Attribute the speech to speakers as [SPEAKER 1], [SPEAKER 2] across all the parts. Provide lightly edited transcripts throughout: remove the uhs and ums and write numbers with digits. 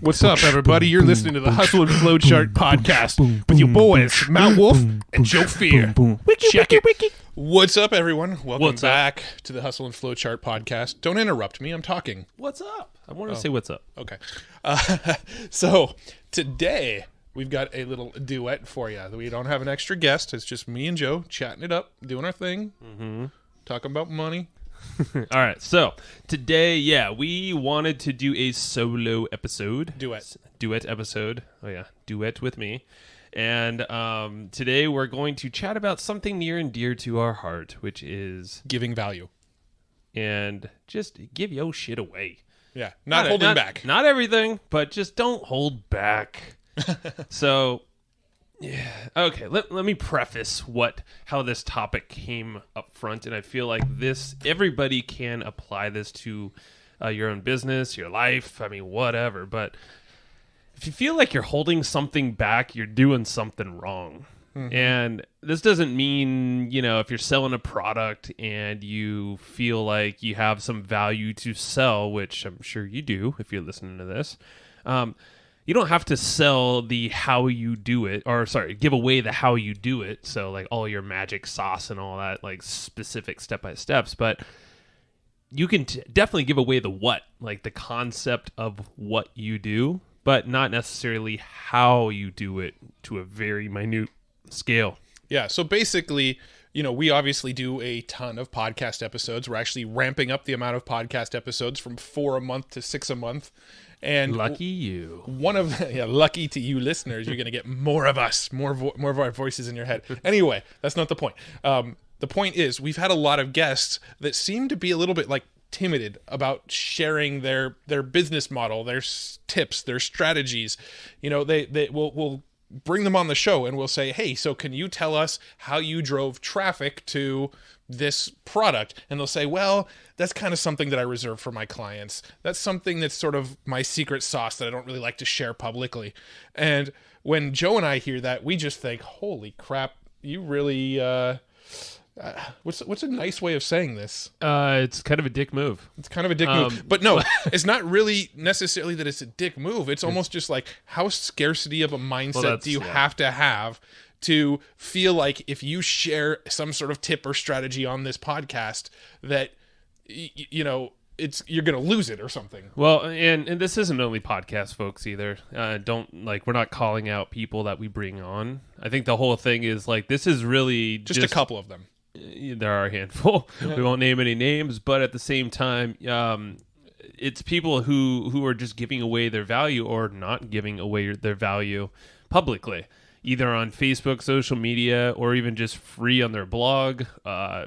[SPEAKER 1] What's up, everybody? You're listening to the Hustle and Flow Chart podcast with your boys, Mount Wolf and Joe Fear. Check it. What's up, everyone? Welcome back to the Hustle and Flow Chart podcast. Don't interrupt me. I'm talking.
[SPEAKER 2] What's up? I wanted to say what's up.
[SPEAKER 1] Okay. So today we've got a little duet for you. We don't have an extra guest. It's just me and Joe chatting it up, doing our thing, talking about money.
[SPEAKER 2] All right, so today, we wanted to do a solo episode. Duet episode. Oh, yeah, duet with me. And today we're going to chat about something near and dear to our heart, which is...
[SPEAKER 1] giving value.
[SPEAKER 2] And just give your shit away.
[SPEAKER 1] Yeah, not holding back.
[SPEAKER 2] Not everything, but just don't hold back. So... yeah. Okay. Let me preface how this topic came up front, and I feel like everybody can apply this to your own business, your life. I mean, whatever. But if you feel like you're holding something back, you're doing something wrong. Mm-hmm. And this doesn't mean, if you're selling a product and you feel like you have some value to sell, which I'm sure you do if you're listening to this. You don't have to sell the how you do it, give away the how you do it. So like all your magic sauce and all that, like specific step-by-steps, but you can definitely give away the what, like the concept of what you do, but not necessarily how you do it to a very minute scale. Yeah.
[SPEAKER 1] So basically, we obviously do a ton of podcast episodes. We're actually ramping up the amount of podcast episodes from 4 a month to 6 a month. And
[SPEAKER 2] lucky you.
[SPEAKER 1] Lucky to you listeners, you're going to get more of us, more of our voices in your head. Anyway, that's not the point. The point is we've had a lot of guests that seem to be a little bit like timid about sharing their business model, their tips, their strategies. We'll bring them on the show and we'll say, hey, so can you tell us how you drove traffic to this product? And they'll say, well, that's kind of something that I reserve for my clients. That's something that's sort of my secret sauce that I don't really like to share publicly. And when Joe and I hear that, we just think, holy crap, you really, what's a nice way of saying this?
[SPEAKER 2] It's kind of a dick move.
[SPEAKER 1] It's kind of a dick move. But no, it's not really necessarily that it's a dick move. It's almost just like, how scarcity of a mindset do you have to feel like if you share some sort of tip or strategy on this podcast that, you're going to lose it or something.
[SPEAKER 2] Well, and this isn't only podcast folks either. We're not calling out people that we bring on. I think the whole thing is like, this is really
[SPEAKER 1] just a couple of them.
[SPEAKER 2] There are a handful. Yeah. We won't name any names, but at the same time, it's people who are just giving away their value or not giving away their value publicly, either on Facebook, social media, or even just free on their blog,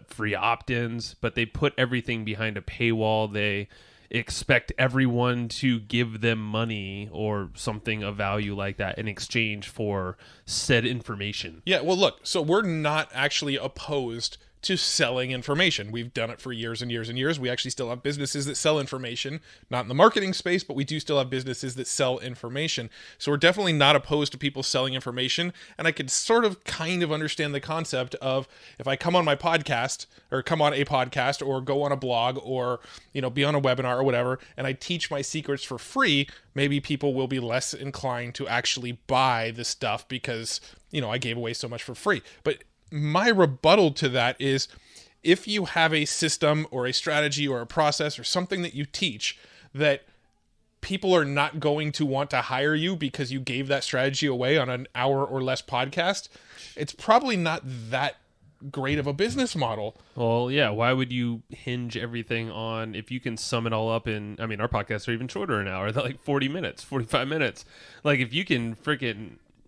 [SPEAKER 2] free opt-ins, but they put everything behind a paywall. They expect everyone to give them money or something of value like that in exchange for said information.
[SPEAKER 1] Yeah, well, look, so we're not actually opposed to selling information. We've done it for years and years and years. We actually still have businesses that sell information, not in the marketing space, but we do still have businesses that sell information. So we're definitely not opposed to people selling information. And I could kind of understand the concept of if I come on my podcast or come on a podcast or go on a blog or, be on a webinar or whatever, and I teach my secrets for free, maybe people will be less inclined to actually buy the stuff because, I gave away so much for free. But my rebuttal to that is if you have a system or a strategy or a process or something that you teach that people are not going to want to hire you because you gave that strategy away on an hour or less podcast, it's probably not that great of a business model.
[SPEAKER 2] Well, yeah. Why would you hinge everything on if you can sum it all up in, our podcasts are even shorter an hour. They're like 40 minutes, 45 minutes. Like if you can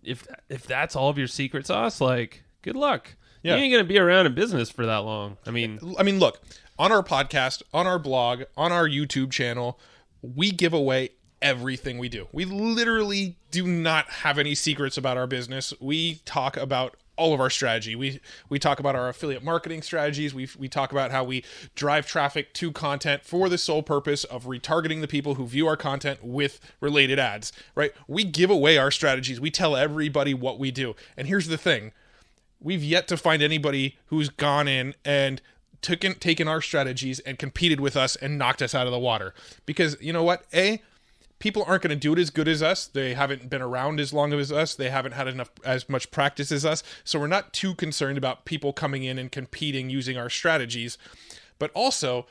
[SPEAKER 2] if that's all of your secret sauce, like, good luck. Yeah. You ain't going to be around in business for that long. I mean,
[SPEAKER 1] look, on our podcast, on our blog, on our YouTube channel, we give away everything we do. We literally do not have any secrets about our business. We talk about all of our strategy. We talk about our affiliate marketing strategies. We talk about how we drive traffic to content for the sole purpose of retargeting the people who view our content with related ads, right? We give away our strategies. We tell everybody what we do. And here's the thing. We've yet to find anybody who's gone in and taken our strategies and competed with us and knocked us out of the water. Because you know what? people aren't going to do it as good as us. They haven't been around as long as us. They haven't had as much practice as us. So we're not too concerned about people coming in and competing using our strategies. But also,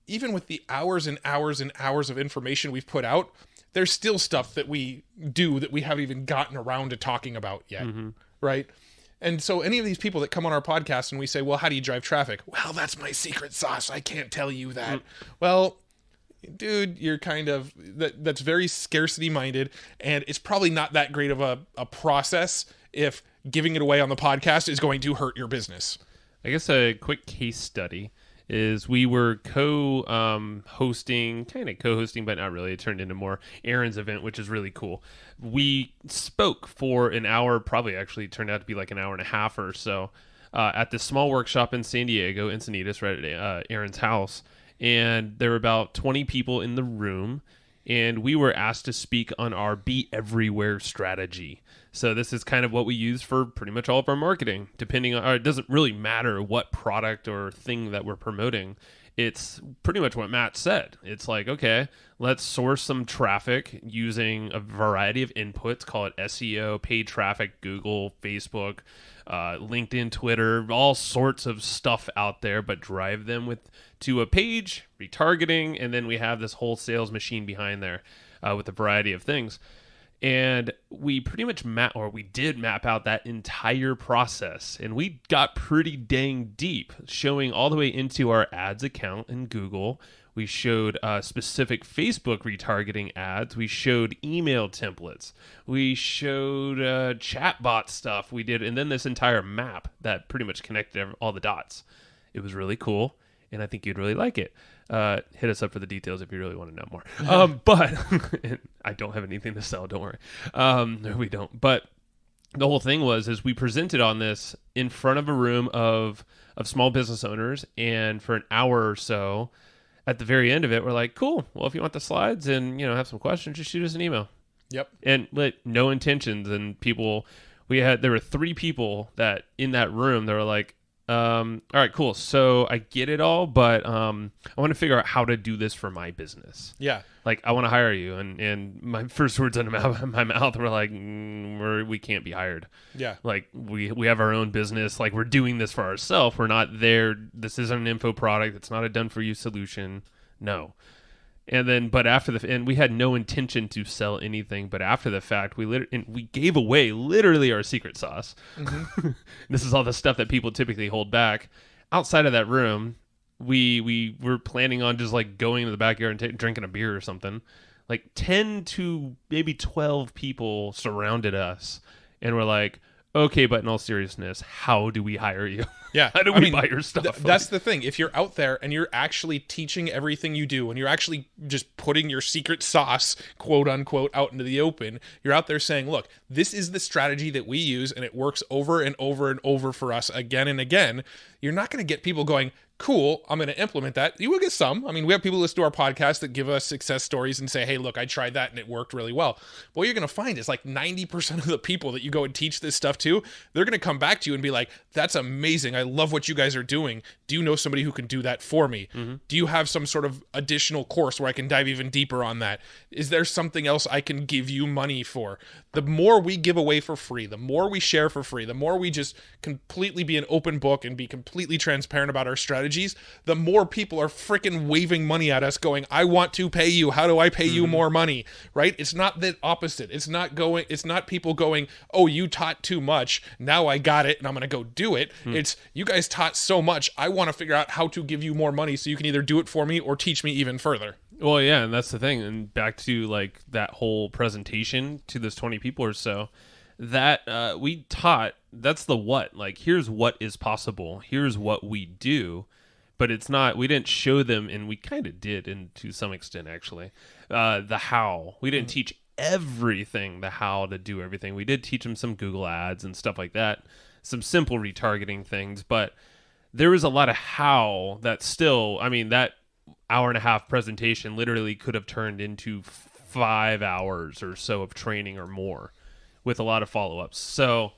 [SPEAKER 1] even with the hours and hours and hours of information we've put out, there's still stuff that we do that we haven't even gotten around to talking about yet, right? And so any of these people that come on our podcast and we say, well, how do you drive traffic? Well, that's my secret sauce. I can't tell you that. Well, dude, you're kind of, that's very scarcity minded, and it's probably not that great of a process if giving it away on the podcast is going to hurt your business.
[SPEAKER 2] I guess a quick case study is we were co-hosting, but not really. It turned into more Aaron's event, which is really cool. We spoke for an hour, probably actually turned out to be like an hour and a half or so, at this small workshop in San Diego, Encinitas, right at Aaron's house. And there were about 20 people in the room, and we were asked to speak on our Be Everywhere strategy. So this is kind of what we use for pretty much all of our marketing, depending on, or it doesn't really matter what product or thing that we're promoting. It's pretty much what Matt said. It's like, okay, let's source some traffic using a variety of inputs, call it SEO, paid traffic, Google, Facebook, LinkedIn, Twitter, all sorts of stuff out there, but drive them to a page, retargeting, and then we have this whole sales machine behind there with a variety of things. And we pretty much did map out that entire process, and we got pretty dang deep, showing all the way into our ads account in Google. We showed specific Facebook retargeting ads. We showed email templates. We showed chatbot stuff. We did, and then this entire map that pretty much connected all the dots. It was really cool, and I think you'd really like it. Hit us up for the details if you really want to know more. But I don't have anything to sell. Don't worry. No, we don't. But the whole thing is we presented on this in front of a room of small business owners, and for an hour or so, at the very end of it, we're like, cool. Well, if you want the slides and have some questions, just shoot us an email.
[SPEAKER 1] Yep. And
[SPEAKER 2] no intentions. And there were 3 people that in that room that were like, all right, cool. So I get it all, but I want to figure out how to do this for my business.
[SPEAKER 1] Yeah.
[SPEAKER 2] Like, I want to hire you. And my first words out of my mouth were like, we can't be hired.
[SPEAKER 1] Yeah.
[SPEAKER 2] Like, we have our own business. Like, we're doing this for ourselves. We're not there. This isn't an info product. It's not a done-for-you solution. No. And then, and we had no intention to sell anything, but after the fact, we gave away literally our secret sauce. Mm-hmm. This is all the stuff that people typically hold back. Outside of that room, we were planning on just like going to the backyard and drinking a beer or something. Like 10 to maybe 12 people surrounded us, and we're like, okay, but in all seriousness, how do we hire you?
[SPEAKER 1] Yeah.
[SPEAKER 2] How do we buy your stuff?
[SPEAKER 1] That's the thing. If you're out there and you're actually teaching everything you do, and you're actually just putting your secret sauce, quote unquote, out into the open, you're out there saying, look, this is the strategy that we use, and it works over and over and over for us again and again. You're not going to get people going, cool, I'm going to implement that. You will get some. I mean, we have people listen to our podcast that give us success stories and say, hey, look, I tried that and it worked really well. But what you're going to find is like 90% of the people that you go and teach this stuff to, they're going to come back to you and be like, that's amazing. I love what you guys are doing. Do you know somebody who can do that for me? Mm-hmm. Do you have some sort of additional course where I can dive even deeper on that? Is there something else I can give you money for? The more we give away for free, the more we share for free, the more we just completely be an open book and be completely transparent about our strategies, the more people are freaking waving money at us going, I want to pay you. How do I pay you more money? Right? It's not the opposite. It's not people going, oh, you taught too much. Now I got it and I'm going to go do it. It's you guys taught so much. I want to figure out how to give you more money so you can either do it for me or teach me even further.
[SPEAKER 2] Well, yeah, and that's the thing. And back to like that whole presentation to those 20 people or so, that we taught, that's the what. Like, here's what is possible. Here's what we do. But it's not, we didn't show them, and we kind of did, and to some extent, actually, the how. We didn't teach everything, the how to do everything. We did teach them some Google ads and stuff like that, some simple retargeting things, but there was a lot of how that still, I mean, that hour and a half presentation literally could have turned into 5 hours or so of training or more with a lot of follow-ups. So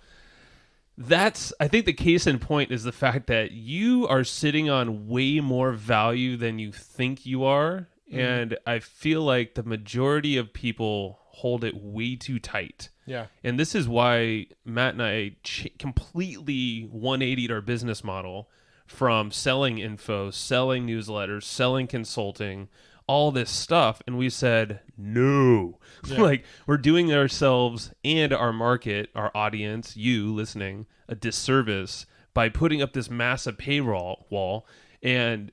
[SPEAKER 2] that's, I think the case in point is the fact that you are sitting on way more value than you think you are, And I feel like the majority of people hold it way too tight.
[SPEAKER 1] Yeah.
[SPEAKER 2] And this is why Matt and I completely 180'd our business model from selling info, selling newsletters, selling consulting, all this stuff. And we said, no.
[SPEAKER 1] Yeah.
[SPEAKER 2] Like, we're doing ourselves and our market, our audience, you listening, a disservice by putting up this massive payroll wall and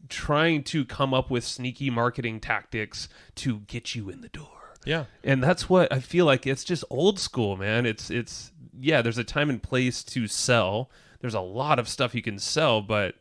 [SPEAKER 2] trying to come up with sneaky marketing tactics to get you in the door.
[SPEAKER 1] Yeah.
[SPEAKER 2] And that's what I feel like. It's just old school, man. It's yeah, there's a time and place to sell. There's a lot of stuff you can sell, but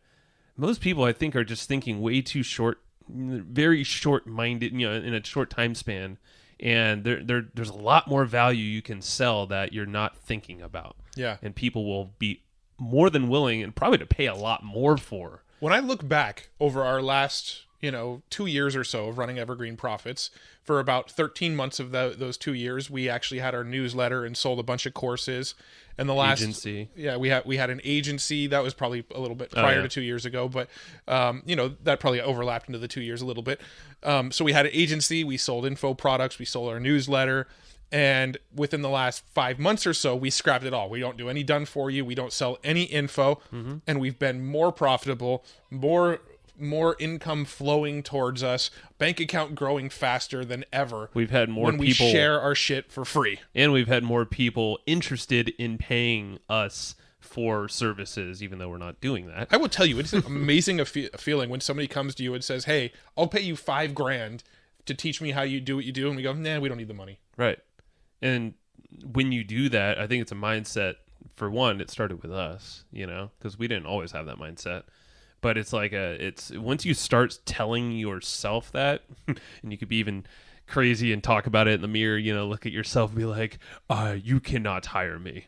[SPEAKER 2] most people I think are just thinking way too short, very short-minded, in a short time span. And there's a lot more value you can sell that you're not thinking about.
[SPEAKER 1] Yeah.
[SPEAKER 2] And people will be more than willing and probably to pay a lot more for.
[SPEAKER 1] When I look back over our last, 2 years or so of running Evergreen Profits, for about 13 months of those 2 years, we actually had our newsletter and sold a bunch of courses. And the last
[SPEAKER 2] agency,
[SPEAKER 1] we had an agency that was probably a little bit prior to 2 years ago, but that probably overlapped into the 2 years a little bit. So we had an agency, we sold info products, we sold our newsletter. And within the last 5 months or so, we scrapped it all. We don't do any done for you. We don't sell any info. And we've been more profitable, more income flowing towards us, bank account growing faster than ever.
[SPEAKER 2] We've had more
[SPEAKER 1] when
[SPEAKER 2] people
[SPEAKER 1] we share our shit for free.
[SPEAKER 2] And we've had more people interested in paying us for services, even though we're not doing that.
[SPEAKER 1] I will tell you, it's an amazing feeling when somebody comes to you and says, hey, I'll pay you $5,000 to teach me how you do what you do. And we go, nah, we don't need the money.
[SPEAKER 2] Right. And when you do that, I think it's a mindset. For one, it started with us, because we didn't always have that mindset. But it's like it's once you start telling yourself that, and you could be even crazy and talk about it in the mirror, look at yourself and be like, you cannot hire me.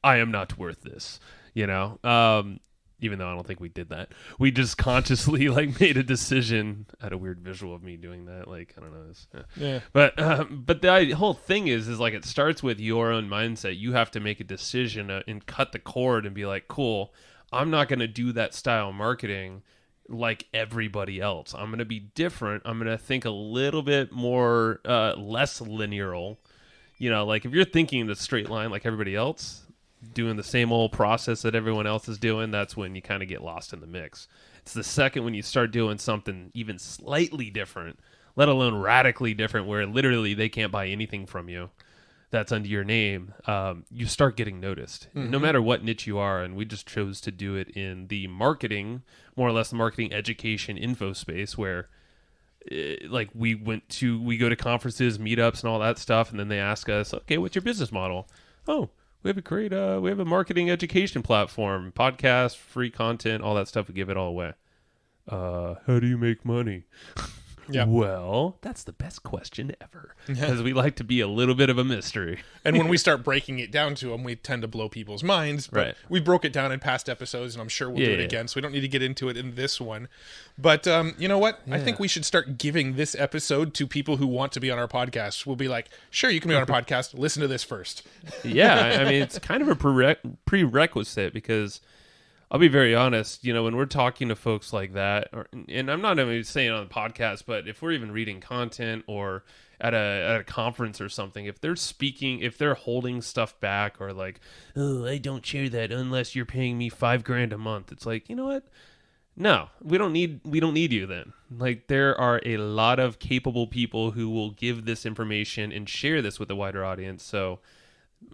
[SPEAKER 2] I am not worth this, even though I don't think we did that. We just consciously made a decision. I had a weird visual of me doing that. I don't know.
[SPEAKER 1] Yeah.
[SPEAKER 2] But the whole thing is it starts with your own mindset. You have to make a decision and cut the cord and be like, cool, I'm not going to do that style marketing like everybody else. I'm going to be different. I'm going to think a little bit more, less linear. If you're thinking in the straight line like everybody else, doing the same old process that everyone else is doing, that's when you kind of get lost in the mix. It's the second when you start doing something even slightly different, let alone radically different, where literally they can't buy anything from you that's under your name, you start getting noticed. No matter what niche you are. And we just chose to do it in the marketing, more or less the marketing education info space, where we go to conferences, meetups and all that stuff, and then they ask us, okay, what's your business model? Oh, we have a marketing education platform, podcast, free content, all that stuff. We give it all away. How do you make money?
[SPEAKER 1] Yeah.
[SPEAKER 2] Well, that's the best question ever, because we like to be a little bit of a mystery.
[SPEAKER 1] And when we start breaking it down to them, we tend to blow people's minds. But
[SPEAKER 2] right.
[SPEAKER 1] We broke it down in past episodes, and I'm sure we'll do it again, so we don't need to get into it in this one. But you know what? Yeah. I think we should start giving this episode to people who want to be on our podcast. We'll be like, sure, you can be on our podcast. Listen to this first.
[SPEAKER 2] Yeah, I mean, it's kind of a prerequisite, because I'll be very honest, when we're talking to folks like that, and I'm not even saying it on the podcast, but if we're even reading content or at a conference or something, if they're speaking, if they're holding stuff back, or oh, I don't share that unless you're paying me $5,000 a month. It's like, you know what? No, we don't need you then. There are a lot of capable people who will give this information and share this with a wider audience. So,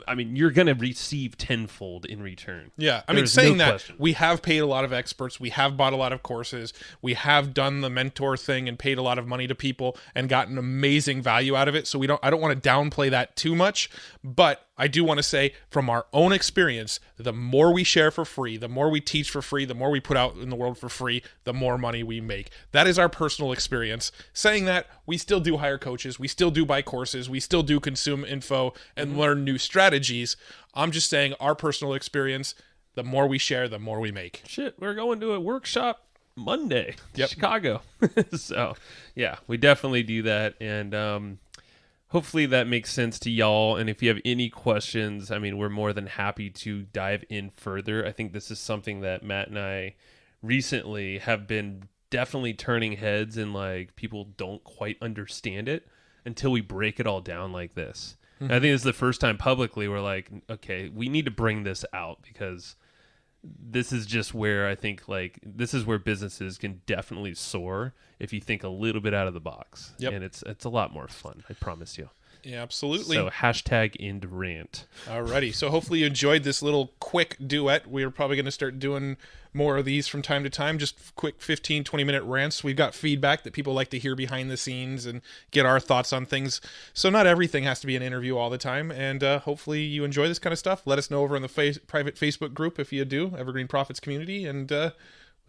[SPEAKER 2] I mean, you're going to receive tenfold in return.
[SPEAKER 1] Yeah. I mean, saying that, we have paid a lot of experts. We have bought a lot of courses. We have done the mentor thing and paid a lot of money to people and gotten amazing value out of it. So I don't want to downplay that too much, but I do want to say, from our own experience, the more we share for free, the more we teach for free, the more we put out in the world for free, the more money we make. That is our personal experience. Saying that, we still do hire coaches, we still do buy courses, we still do consume info and learn new strategies. I'm just saying, our personal experience, the more we share, the more we make.
[SPEAKER 2] Shit, we're going to a workshop Monday, Chicago. So, yeah, we definitely do that. And hopefully that makes sense to y'all. And if you have any questions, I mean, we're more than happy to dive in further. I think this is something that Matt and I recently have been definitely turning heads and like people don't quite understand it until we break it all down like this. And I think this is the first time publicly we're like, okay, we need to bring this out because this is just where I think like this is where businesses can definitely soar if you think a little bit out of the box.
[SPEAKER 1] Yep.
[SPEAKER 2] And it's a lot more fun, I promise you.
[SPEAKER 1] Yeah, absolutely.
[SPEAKER 2] So hashtag end rant.
[SPEAKER 1] Alrighty. So hopefully you enjoyed this little quick duet. We're probably going to start doing more of these from time to time, just quick 15, 20-minute rants. We've got feedback that people like to hear behind the scenes and get our thoughts on things. So not everything has to be an interview all the time. And hopefully you enjoy this kind of stuff. Let us know over in the private Facebook group if you do, Evergreen Profits Community. And we'll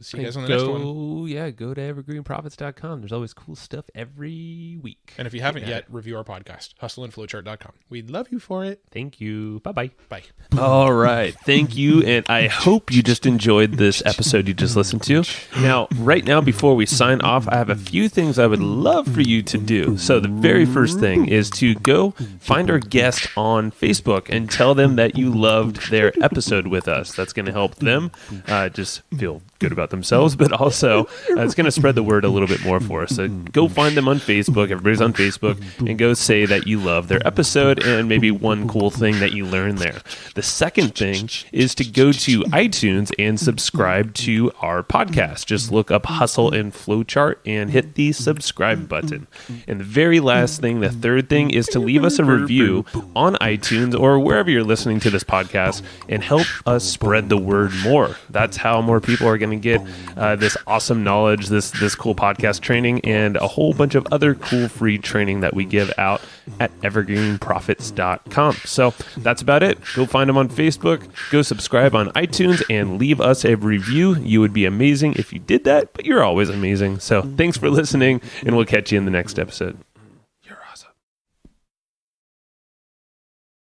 [SPEAKER 1] see you guys on the next one.
[SPEAKER 2] Yeah, go to evergreenprofits.com. There's always cool stuff every week.
[SPEAKER 1] And if you haven't yet, review our podcast, hustleandflowchart.com. We'd love you for it.
[SPEAKER 2] Thank you. Bye-bye.
[SPEAKER 1] Bye.
[SPEAKER 2] All right. Thank you. And I hope you just enjoyed this episode you just listened to. Now, right now, before we sign off, I have a few things I would love for you to do. So the very first thing is to go find our guest on Facebook and tell them that you loved their episode with us. That's going to help them just feel good about themselves, but also it's going to spread the word a little bit more for us. So go find them on Facebook. Everybody's on Facebook, and go say that you love their episode and maybe one cool thing that you learned there. The second thing is to go to iTunes and subscribe to our podcast. Just look up Hustle and Flowchart and hit the subscribe button. And the very last thing, the third thing, is to leave us a review on iTunes or wherever you're listening to this podcast and help us spread the word more. That's how more people are going to get this awesome knowledge, this cool podcast training, and a whole bunch of other cool free training that we give out at evergreenprofits.com. So that's about it. Go find them on Facebook, go subscribe on iTunes, and leave us a review. You would be amazing if you did that, but you're always amazing. So thanks for listening, and we'll catch you in the next episode.